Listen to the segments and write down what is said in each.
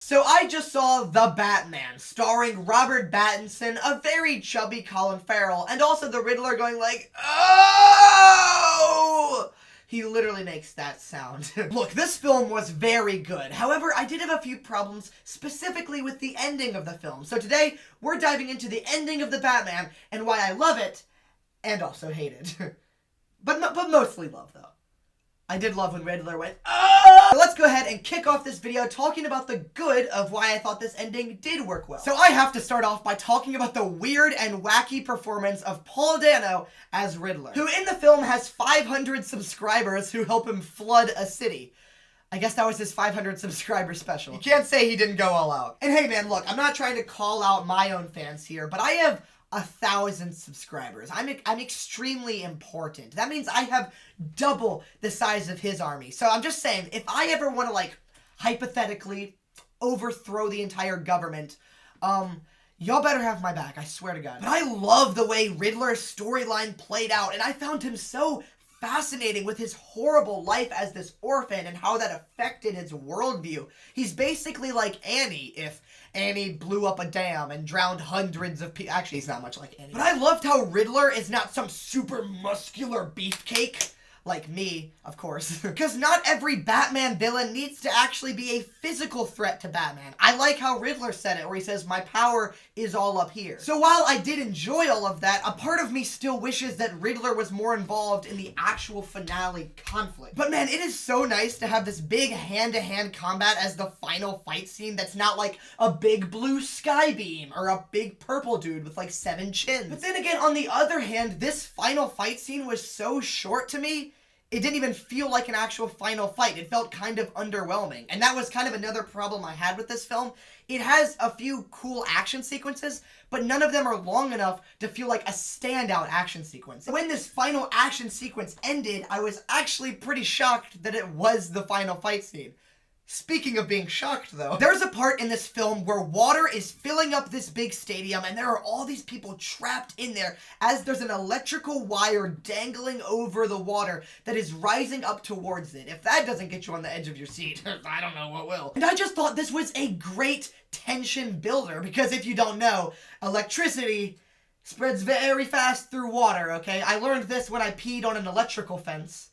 So I just saw The Batman, starring Robert Pattinson, a very chubby Colin Farrell, and also the Riddler going like, "Oh!" He literally makes that sound. Look, this film was very good. However, I did have a few problems, specifically with the ending of the film. So today, we're diving into the ending of The Batman, and why I love it, and also hate it. but mostly love, though. I did love when Riddler went, "Oh!" Let's go ahead and kick off this video talking about the good of why I thought this ending did work well. So I have to start off by talking about the weird and wacky performance of Paul Dano as Riddler, who in the film has 500 subscribers who help him flood a city. I guess that was his 500 subscriber special. You can't say he didn't go all out. And hey man, look, I'm not trying to call out my own fans here, but I have 1,000 subscribers. I'm extremely important. That means I have double the size of his army. So I'm just saying, if I ever want to, like, hypothetically overthrow the entire government, y'all better have my back, I swear to God. But I love the way Riddler's storyline played out, and I found him so fascinating with his horrible life as this orphan and how that affected his worldview. He's basically like Annie if Annie blew up a dam and drowned hundreds of people. Actually, he's not much like Annie. But I loved how Riddler is not some super muscular beefcake. Like me, of course. Because not every Batman villain needs to actually be a physical threat to Batman. I like how Riddler said it, where he says, "My power is all up here." So while I did enjoy all of that, a part of me still wishes that Riddler was more involved in the actual finale conflict. But man, it is so nice to have this big hand-to-hand combat as the final fight scene that's not like a big blue sky beam or a big purple dude with like 7 chins. But then again, on the other hand, this final fight scene was so short to me, it didn't even feel like an actual final fight. It felt kind of underwhelming. And that was kind of another problem I had with this film. It has a few cool action sequences, but none of them are long enough to feel like a standout action sequence. When this final action sequence ended, I was actually pretty shocked that it was the final fight scene. Speaking of being shocked, though, there's a part in this film where water is filling up this big stadium and there are all these people trapped in there as there's an electrical wire dangling over the water that is rising up towards it. If that doesn't get you on the edge of your seat, I don't know what will. And I just thought this was a great tension builder because if you don't know, electricity spreads very fast through water, okay? I learned this when I peed on an electrical fence.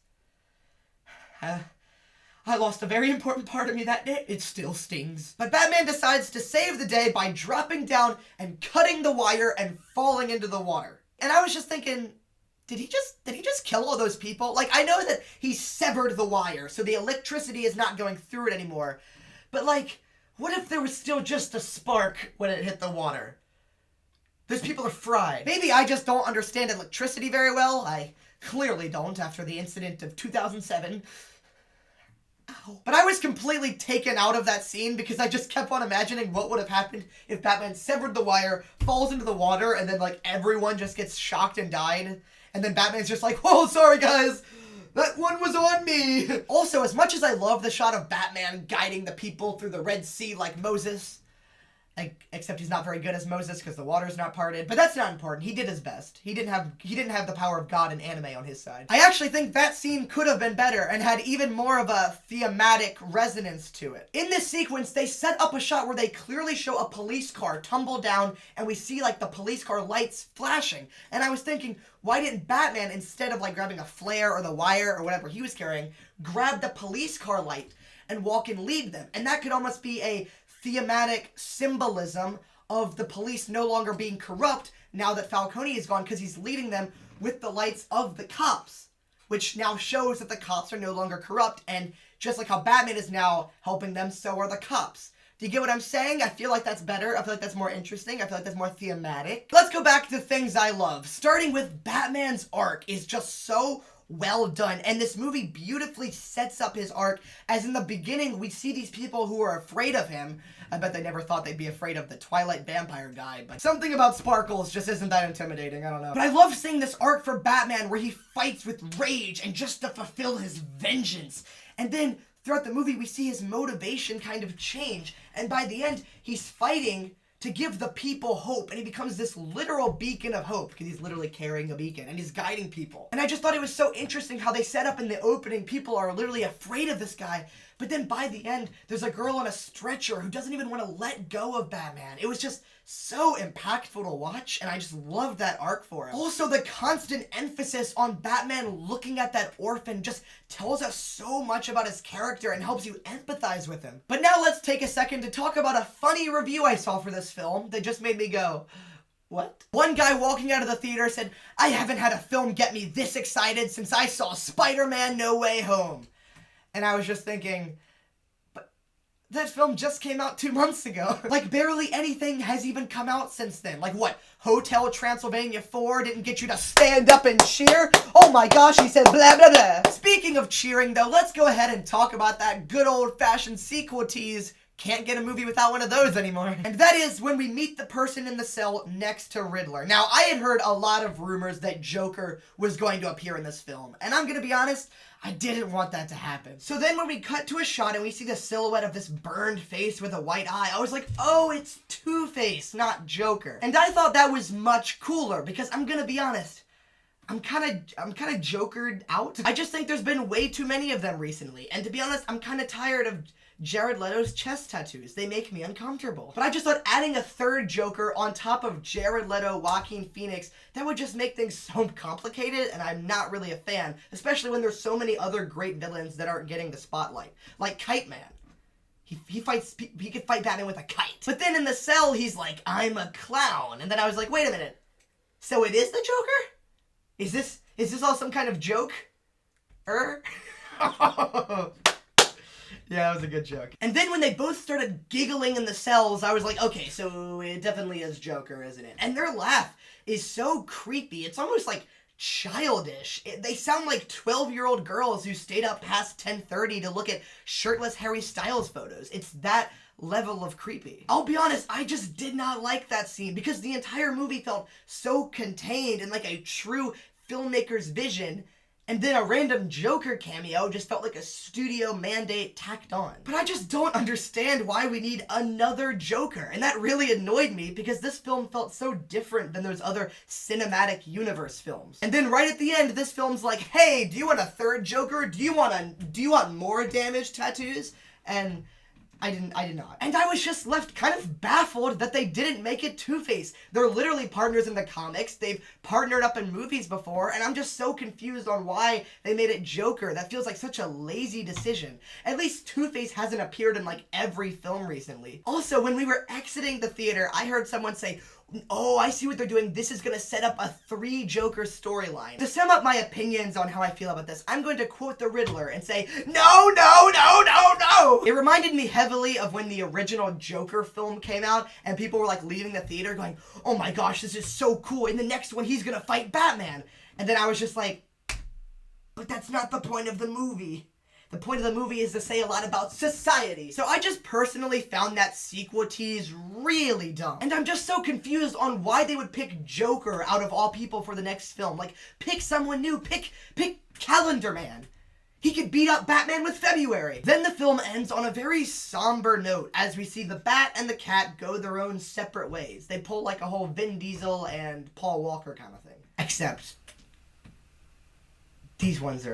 I lost a very important part of me that day. It still stings. But Batman decides to save the day by dropping down and cutting the wire and falling into the water. And I was just thinking, did he just kill all those people? Like, I know that he severed the wire, so the electricity is not going through it anymore. But like, what if there was still just a spark when it hit the water? Those people are fried. Maybe I just don't understand electricity very well. I clearly don't after the incident of 2007. Ow. But I was completely taken out of that scene because I just kept on imagining what would have happened if Batman severed the wire, falls into the water, and then like everyone just gets shocked and died. And then Batman's just like, "Whoa, sorry guys, that one was on me." Also, as much as I love the shot of Batman guiding the people through the Red Sea like Moses, except he's not very good as Moses because the water's not parted. But that's not important. He did his best. He didn't have the power of God and anime on his side. I actually think that scene could have been better and had even more of a thematic resonance to it. In this sequence, they set up a shot where they clearly show a police car tumble down and we see like the police car lights flashing. And I was thinking, why didn't Batman, instead of like grabbing a flare or the wire or whatever he was carrying, grab the police car light and walk and lead them? And that could almost be a thematic symbolism of the police no longer being corrupt now that Falcone is gone because he's leading them with the lights of the cops, which now shows that the cops are no longer corrupt, and just like how Batman is now helping them, so are the cops. Do you get what I'm saying? I feel like that's better. I feel like that's more interesting. I feel like that's more thematic. Let's go back to things I love. Starting with Batman's arc is just so well done, and this movie beautifully sets up his arc, as in the beginning we see these people who are afraid of him. I bet they never thought they'd be afraid of the Twilight vampire guy, but something about sparkles just isn't that intimidating, I don't know. But I love seeing this arc for Batman where he fights with rage and just to fulfill his vengeance. And then throughout the movie we see his motivation kind of change, and by the end he's fighting to give the people hope, and he becomes this literal beacon of hope because he's literally carrying a beacon and he's guiding people. And I just thought it was so interesting how they set up in the opening people are literally afraid of this guy, But then by the end, there's a girl on a stretcher who doesn't even want to let go of Batman. It was just so impactful to watch, and I just loved that arc for him. Also, the constant emphasis on Batman looking at that orphan just tells us so much about his character and helps you empathize with him. But now let's take a second to talk about a funny review I saw for this film that just made me go, what? One guy walking out of the theater said, "I haven't had a film get me this excited since I saw Spider-Man No Way Home." And I was just thinking, but that film just came out 2 months ago. Like, barely anything has even come out since then. Like, what? Hotel Transylvania 4 didn't get you to stand up and cheer? Oh my gosh, he said blah blah blah. Speaking of cheering though, let's go ahead and talk about that good old-fashioned sequel tease. Can't get a movie without one of those anymore. And that is when we meet the person in the cell next to Riddler. Now, I had heard a lot of rumors that Joker was going to appear in this film. And I'm gonna be honest, I didn't want that to happen. So then when we cut to a shot and we see the silhouette of this burned face with a white eye, I was like, oh, it's Two-Face, not Joker. And I thought that was much cooler because I'm gonna be honest, I'm kind of Jokered out. I just think there's been way too many of them recently. And to be honest, I'm kind of tired of Jared Leto's chest tattoos. They make me uncomfortable. But I just thought adding a third Joker on top of Jared Leto, Joaquin Phoenix, that would just make things so complicated, and I'm not really a fan, especially when there's so many other great villains that aren't getting the spotlight. Like Kite Man. He could fight Batman with a kite. But then in the cell, he's like, "I'm a clown." And then I was like, wait a minute. So it is the Joker? Is this all some kind of joke? Yeah, that was a good joke. And then when they both started giggling in the cells, I was like, okay, so it definitely is Joker, isn't it? And their laugh is so creepy. It's almost like childish. They sound like 12-year-old girls who stayed up past 10:30 to look at shirtless Harry Styles photos. It's that level of creepy. I'll be honest, I just did not like that scene because the entire movie felt so contained and like a true filmmaker's vision. And then a random Joker cameo just felt like a studio mandate tacked on. But I just don't understand why we need another Joker. And that really annoyed me because this film felt so different than those other cinematic universe films. And then right at the end, this film's like, hey, do you want a third Joker? Do you want more damage tattoos? And I did not. And I was just left kind of baffled that they didn't make it Two-Face. They're literally partners in the comics. They've partnered up in movies before, and I'm just so confused on why they made it Joker. That feels like such a lazy decision. At least Two-Face hasn't appeared in like every film recently. Also, when we were exiting the theater, I heard someone say, oh, I see what they're doing. This is going to set up a 3 Joker storyline. To sum up my opinions on how I feel about this, I'm going to quote the Riddler and say, no, no, no, no, no! It reminded me heavily of when the original Joker film came out and people were like leaving the theater going, oh my gosh, this is so cool. In the next one, he's going to fight Batman. And then I was just like, but that's not the point of the movie. The point of the movie is to say a lot about society. So I just personally found that sequel tease really dumb. And I'm just so confused on why they would pick Joker out of all people for the next film. Like, pick someone new. Pick Calendar Man. He could beat up Batman with February. Then the film ends on a very somber note as we see the Bat and the Cat go their own separate ways. They pull like a whole Vin Diesel and Paul Walker kind of thing. Except these ones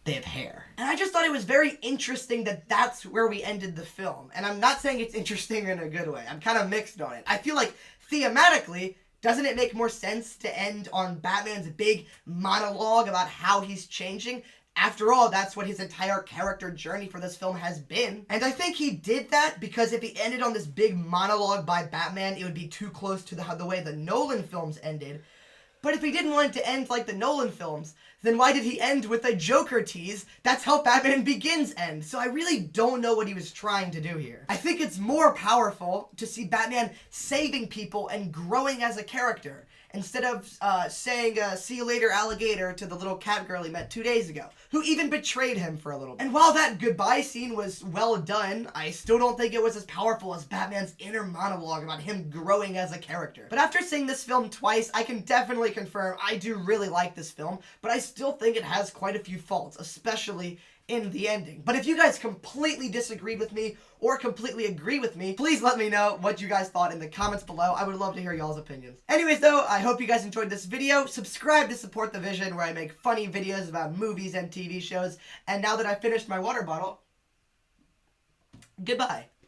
they have hair. And I just thought it was very interesting that that's where we ended the film. And I'm not saying it's interesting in a good way. I'm kind of mixed on it. I feel like thematically, doesn't it make more sense to end on Batman's big monologue about how he's changing? After all, that's what his entire character journey for this film has been. And I think he did that because if he ended on this big monologue by Batman, it would be too close to the way the Nolan films ended. But if he didn't want it to end like the Nolan films, then why did he end with a Joker tease? That's how Batman Begins end. So I really don't know what he was trying to do here. I think it's more powerful to see Batman saving people and growing as a character, instead of saying, see you later, alligator, to the little cat girl he met 2 days ago, who even betrayed him for a little bit. And while that goodbye scene was well done, I still don't think it was as powerful as Batman's inner monologue about him growing as a character. But after seeing this film twice, I can definitely confirm I do really like this film, but I still think it has quite a few faults, especially in the ending. But if you guys completely disagreed with me or completely agree with me, please let me know what you guys thought in the comments below. I would love to hear y'all's opinions. Anyways though, I hope you guys enjoyed this video. Subscribe to support the vision where I make funny videos about movies and TV shows. And now that I've finished my water bottle, Goodbye.